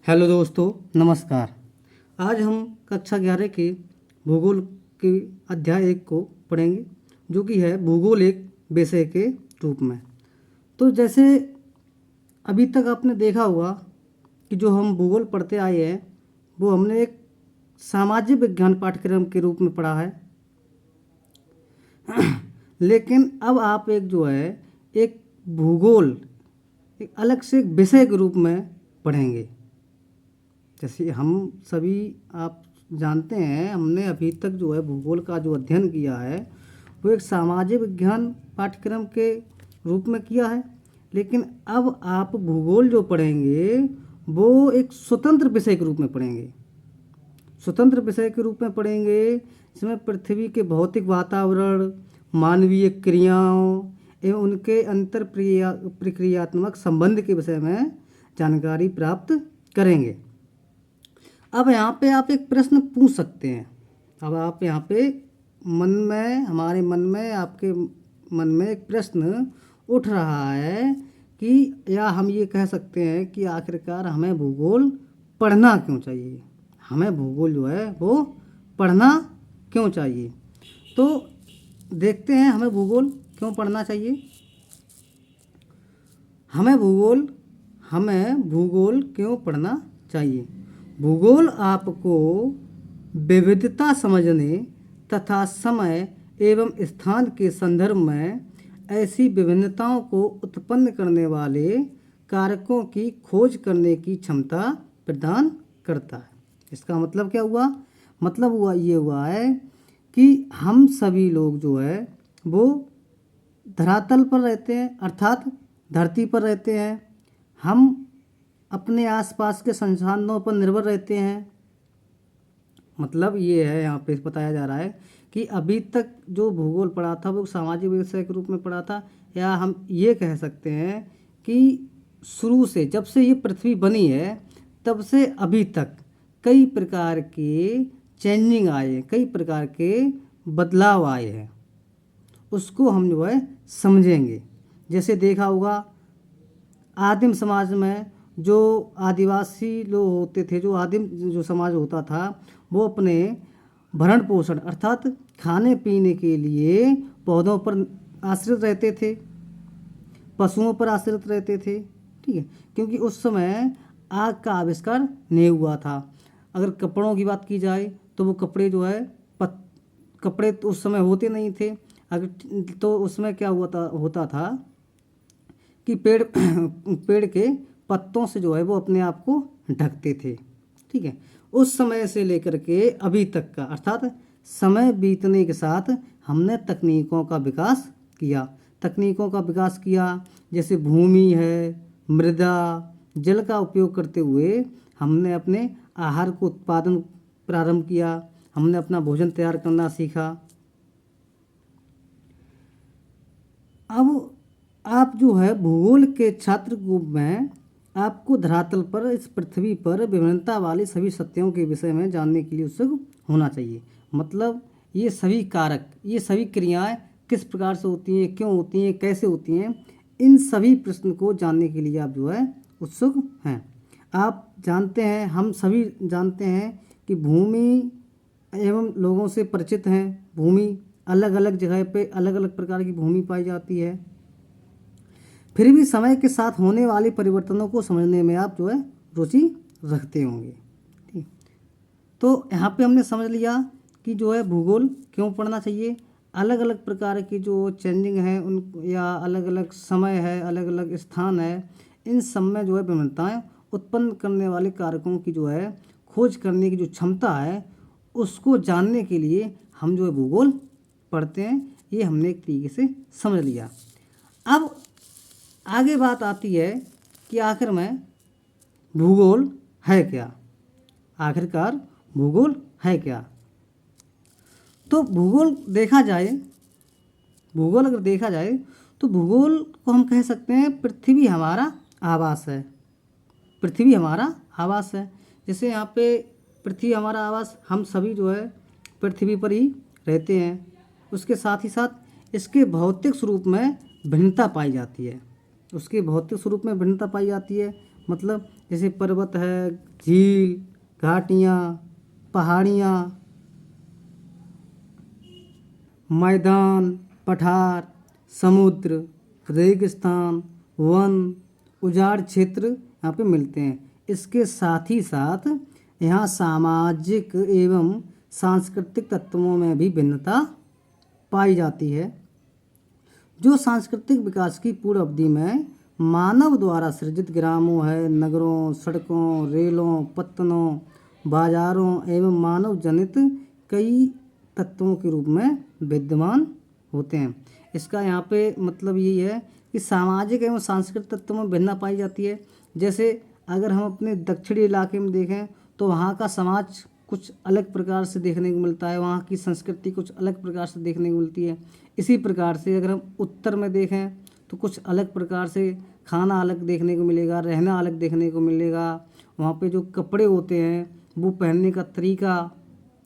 Hello दोस्तों, नमस्कार। आज हम कक्षा 11 के भूगोल के अध्याय 1 को पढ़ेंगे, जो कि है भूगोल एक विषय के रूप में। तो जैसे अभी तक आपने देखा होगा कि जो हम भूगोल पढ़ते आए हैं वो हमने एक सामाजिक विज्ञान पाठ्यक्रम के रूप में पढ़ा है। लेकिन अब आप एक भूगोल एक अलग से एक विषय के रूप में पढ़ेंगे। जैसे हम सभी आप जानते हैं, हमने अभी तक भूगोल का जो अध्ययन किया है वो एक सामाजिक विज्ञान पाठ्यक्रम के रूप में किया है। लेकिन अब आप भूगोल जो पढ़ेंगे वो एक स्वतंत्र विषय के रूप में पढ़ेंगे। स्वतंत्र विषय के रूप में पढ़ेंगे इसमें पृथ्वी के भौतिक वातावरण, मानवीय क्रियाओं एवं उनके अंतर प्रक्रियात्मक संबंध के विषय में जानकारी प्राप्त करेंगे। अब यहाँ पे आप एक प्रश्न पूछ सकते हैं। अब आप यहाँ पे हमारे मन में आपके मन में एक प्रश्न उठ रहा है कि या हम ये कह सकते हैं कि आखिरकार हमें भूगोल पढ़ना क्यों चाहिए। हमें भूगोल वो पढ़ना क्यों चाहिए। तो देखते हैं हमें भूगोल क्यों पढ़ना चाहिए। हमें भूगोल क्यों पढ़ना चाहिए। भूगोल आपको विविधता समझने तथा समय एवं स्थान के संदर्भ में ऐसी विभिन्नताओं को उत्पन्न करने वाले कारकों की खोज करने की क्षमता प्रदान करता है। इसका मतलब क्या हुआ? मतलब ये हुआ है कि हम सभी लोग वो धरातल पर रहते हैं, अर्थात धरती पर रहते हैं। हम अपने आसपास के संसाधनों पर निर्भर रहते हैं। मतलब ये है, यहाँ पे बताया जा रहा है कि अभी तक जो भूगोल पढ़ा था वो सामाजिक विषय के रूप में पढ़ा था, या हम ये कह सकते हैं कि शुरू से जब से ये पृथ्वी बनी है तब से अभी तक कई प्रकार के चेंजिंग आए हैं, कई प्रकार के बदलाव आए हैं। उसको हम समझेंगे। जैसे देखा होगा आदिम समाज में जो आदिवासी लोग होते थे, जो आदिम जो समाज होता था, वो अपने भरण पोषण अर्थात खाने पीने के लिए पौधों पर आश्रित रहते थे, पशुओं पर आश्रित रहते थे। ठीक है, क्योंकि उस समय आग का आविष्कार नहीं हुआ था। अगर कपड़ों की बात की जाए तो वो कपड़े कपड़े तो उस समय होते नहीं थे। अगर तो उसमें क्या होता था कि पेड़ के पत्तों से वो अपने आप को ढकते थे। ठीक है, उस समय से लेकर के अभी तक का अर्थात समय बीतने के साथ हमने तकनीकों का विकास किया। जैसे भूमि है, मृदा, जल का उपयोग करते हुए हमने अपने आहार को उत्पादन प्रारंभ किया। हमने अपना भोजन तैयार करना सीखा। अब आप भूगोल के छात्र रूप में आपको धरातल पर इस पृथ्वी पर विभिन्नता वाली सभी सत्यों के विषय में जानने के लिए उत्सुक होना चाहिए। मतलब ये सभी कारक, ये सभी क्रियाएं किस प्रकार से होती हैं, क्यों होती हैं, कैसे होती हैं, इन सभी प्रश्न को जानने के लिए आप उत्सुक हैं। आप जानते हैं, हम सभी जानते हैं कि भूमि एवं लोगों से परिचित हैं। भूमि अलग अलग जगह पे अलग अलग प्रकार की भूमि पाई जाती है। फिर भी समय के साथ होने वाले परिवर्तनों को समझने में आप रुचि रखते होंगे। ठीक, तो यहाँ पे हमने समझ लिया कि भूगोल क्यों पढ़ना चाहिए। अलग अलग प्रकार की जो चेंजिंग है उन या अलग अलग समय है, अलग अलग स्थान है, इन सब में विभिन्नताएं उत्पन्न करने वाले कारकों की खोज करने की जो क्षमता है उसको जानने के लिए हम भूगोल पढ़ते हैं। ये हमने एक तरीके से समझ लिया। अब आगे बात आती है कि आखिर में भूगोल है क्या। आखिरकार भूगोल है क्या। तो भूगोल अगर देखा जाए तो भूगोल को हम कह सकते हैं पृथ्वी हमारा आवास है। पृथ्वी हमारा आवास है। जैसे यहाँ पे पृथ्वी हमारा आवास, हम सभी पृथ्वी पर ही रहते हैं। उसके साथ ही साथ इसके भौतिक स्वरूप में भिन्नता पाई जाती है। मतलब जैसे पर्वत है, झील, घाटियाँ, पहाड़ियाँ, मैदान, पठार, समुद्र, रेगिस्तान, वन, उजाड़ क्षेत्र यहाँ पे मिलते हैं। इसके साथ ही साथ यहाँ सामाजिक एवं सांस्कृतिक तत्वों में भी भिन्नता पाई जाती है। जो सांस्कृतिक विकास की पूर्व अवधि में मानव द्वारा सृजित ग्रामों है, नगरों, सड़कों, रेलों, पत्तनों, बाजारों एवं मानव जनित कई तत्वों के रूप में विद्यमान होते हैं। इसका यहाँ पे मतलब यही है कि सामाजिक एवं सांस्कृतिक तत्वों में भिन्नता पाई जाती है। जैसे अगर हम अपने दक्षिणी इलाके में देखें तो वहाँ का समाज कुछ अलग प्रकार से देखने को मिलता है, वहाँ की संस्कृति कुछ अलग प्रकार से देखने को मिलती है। इसी प्रकार से अगर हम उत्तर में देखें तो कुछ अलग प्रकार से खाना अलग देखने को मिलेगा, रहना अलग देखने को मिलेगा। वहाँ पे जो कपड़े होते हैं वो पहनने का तरीका,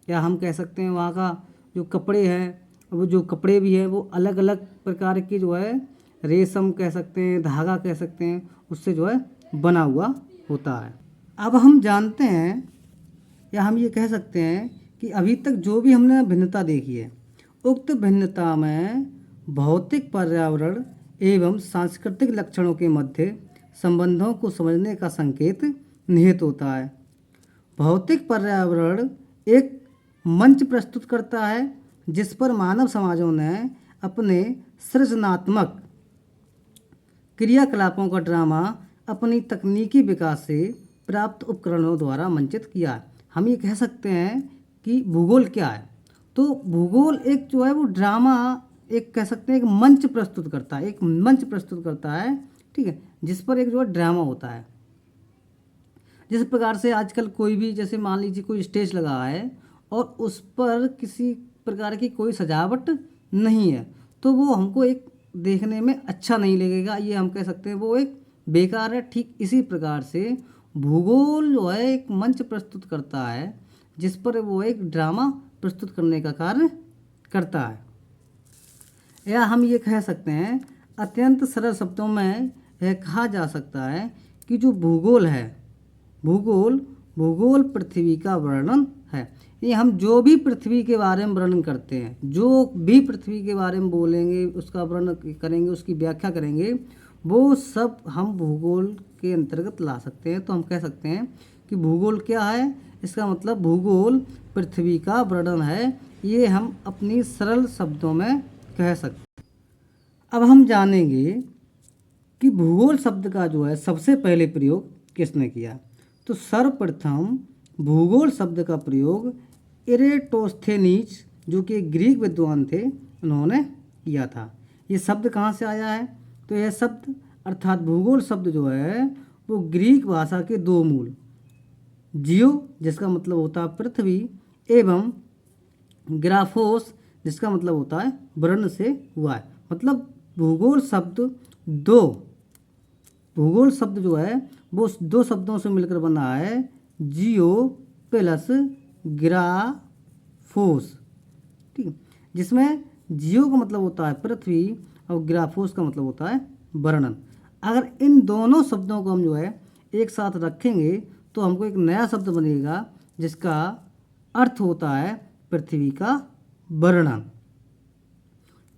या हम कह सकते हैं वहाँ का जो कपड़े हैं, वो जो कपड़े भी हैं वो अलग अलग प्रकार की जो है रेशम कह सकते हैं, धागा कह सकते हैं, उससे जो है बना हुआ होता है। अब हम जानते हैं या हम ये कह सकते हैं कि अभी तक जो भी हमने भिन्नता देखी है, उक्त भिन्नता में भौतिक, पर्यावरण एवं सांस्कृतिक लक्षणों के मध्य संबंधों को समझने का संकेत निहित होता है। भौतिक पर्यावरण एक मंच प्रस्तुत करता है जिस पर मानव समाजों ने अपने सृजनात्मक क्रियाकलापों का ड्रामा अपनी तकनीकी विकास से प्राप्त उपकरणों द्वारा मंचित किया है। हम ये कह सकते हैं कि भूगोल क्या है, तो भूगोल एक जो है वो ड्रामा, एक कह सकते हैं एक मंच प्रस्तुत करता है, एक मंच प्रस्तुत करता है, ठीक है, जिस पर एक जो है ड्रामा होता है। जिस प्रकार से आजकल कोई भी, जैसे मान लीजिए कोई स्टेज लगा है और उस पर किसी प्रकार की कोई सजावट नहीं है, तो वो हमको एक देखने में अच्छा नहीं लगेगा, ये हम कह सकते हैं वो एक बेकार है। ठीक इसी प्रकार से भूगोल जो है एक मंच प्रस्तुत करता है जिस पर वो एक ड्रामा प्रस्तुत करने का कार्य करता है। या हम ये कह सकते हैं अत्यंत सरल शब्दों में यह कहा जा सकता है कि जो भूगोल है, भूगोल पृथ्वी का वर्णन है। ये हम जो भी पृथ्वी के बारे में वर्णन करते हैं, जो भी पृथ्वी के बारे में बोलेंगे, उसका वर्णन करेंगे, उसकी व्याख्या करेंगे, वो सब हम भूगोल के अंतर्गत ला सकते हैं। तो हम कह सकते हैं कि भूगोल क्या है, इसका मतलब भूगोल पृथ्वी का वर्णन है। ये हम अपनी सरल शब्दों में कह सकते हैं। अब हम जानेंगे कि भूगोल शब्द का जो है सबसे पहले प्रयोग किसने किया। तो सर्वप्रथम भूगोल शब्द का प्रयोग इरेटोस्थेनीज, जो कि ग्रीक विद्वान थे, उन्होंने किया था। ये शब्द कहाँ से आया है, तो यह शब्द अर्थात भूगोल शब्द जो है वो ग्रीक भाषा के दो मूल, जियो जिसका मतलब होता है पृथ्वी, एवं ग्राफोस जिसका मतलब होता है वर्ण से हुआ है। मतलब भूगोल शब्द जो है वो दो शब्दों से मिलकर बना है, जियो प्लस ग्राफोस, ठीक है, जिसमें जियो का मतलब होता है पृथ्वी और ग्राफोस का मतलब होता है वर्णन। अगर इन दोनों शब्दों को हम जो है एक साथ रखेंगे तो हमको एक नया शब्द बनेगा जिसका अर्थ होता है पृथ्वी का वर्णन।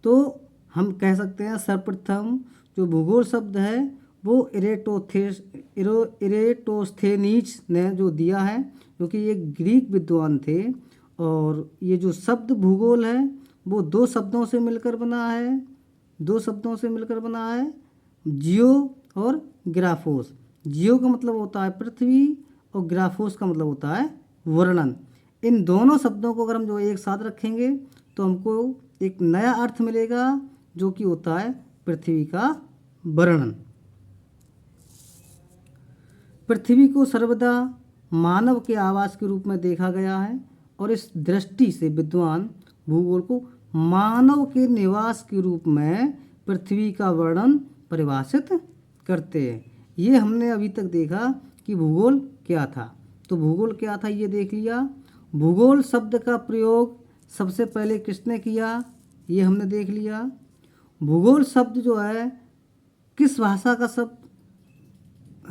तो हम कह सकते हैं सर्वप्रथम जो भूगोल शब्द है वो इरेटोस्थेनीज ने जो दिया है, क्योंकि ये ग्रीक विद्वान थे, और ये जो शब्द भूगोल है वो दो शब्दों से मिलकर बना है, जियो और ग्राफोस। जियो का मतलब होता है पृथ्वी और ग्राफोस का मतलब होता है वर्णन। इन दोनों शब्दों को अगर हम जो एक साथ रखेंगे तो हमको एक नया अर्थ मिलेगा जो कि होता है पृथ्वी का वर्णन। पृथ्वी को सर्वदा मानव के आवास के रूप में देखा गया है और इस दृष्टि से विद्वान भूगोल को मानव के निवास के रूप में पृथ्वी का वर्णन परिभाषित करते हैं। ये हमने अभी तक देखा कि भूगोल क्या था। तो भूगोल क्या था ये देख लिया। भूगोल शब्द का प्रयोग सबसे पहले किसने किया ये हमने देख लिया। भूगोल शब्द जो है किस भाषा का शब्द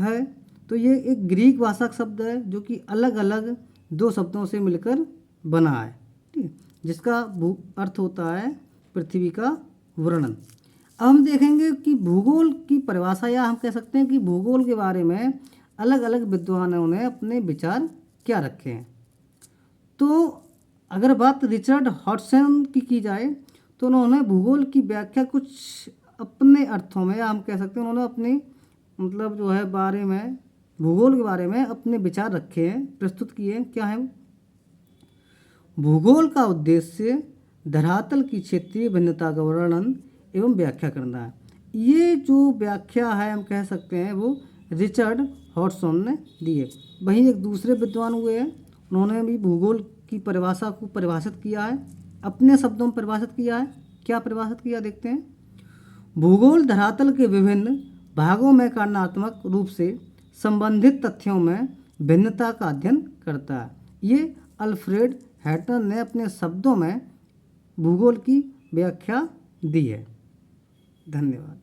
है, तो ये एक ग्रीक भाषा का शब्द है जो कि अलग अलग दो शब्दों से मिलकर बना है, ठीक है, जिसका अर्थ होता है पृथ्वी का वर्णन। अब हम देखेंगे कि भूगोल की परिभाषा, या हम कह सकते हैं कि भूगोल के बारे में अलग अलग विद्वानों ने अपने विचार क्या रखे हैं। तो अगर बात रिचर्ड हॉटसन की जाए तो उन्होंने भूगोल की व्याख्या कुछ अपने अर्थों में, या हम कह सकते हैं उन्होंने अपने मतलब जो है बारे में, भूगोल के बारे में अपने विचार रखे हैं, प्रस्तुत किए हैं। क्या है? भूगोल का उद्देश्य धरातल की क्षेत्रीय भिन्नता का वर्णन एवं व्याख्या करना है। ये जो व्याख्या है हम कह सकते हैं वो रिचर्ड हॉटसन ने दी है। वहीं एक दूसरे विद्वान हुए हैं, उन्होंने भी भूगोल की परिभाषा को परिभाषित किया है, अपने शब्दों में परिभाषित किया है। क्या परिभाषित किया देखते हैं। भूगोल धरातल के विभिन्न भागों में कारणात्मक रूप से संबंधित तथ्यों में भिन्नता का अध्ययन करता है। ये अल्फ्रेड हैटर ने अपने शब्दों में भूगोल की व्याख्या दी है। धन्यवाद।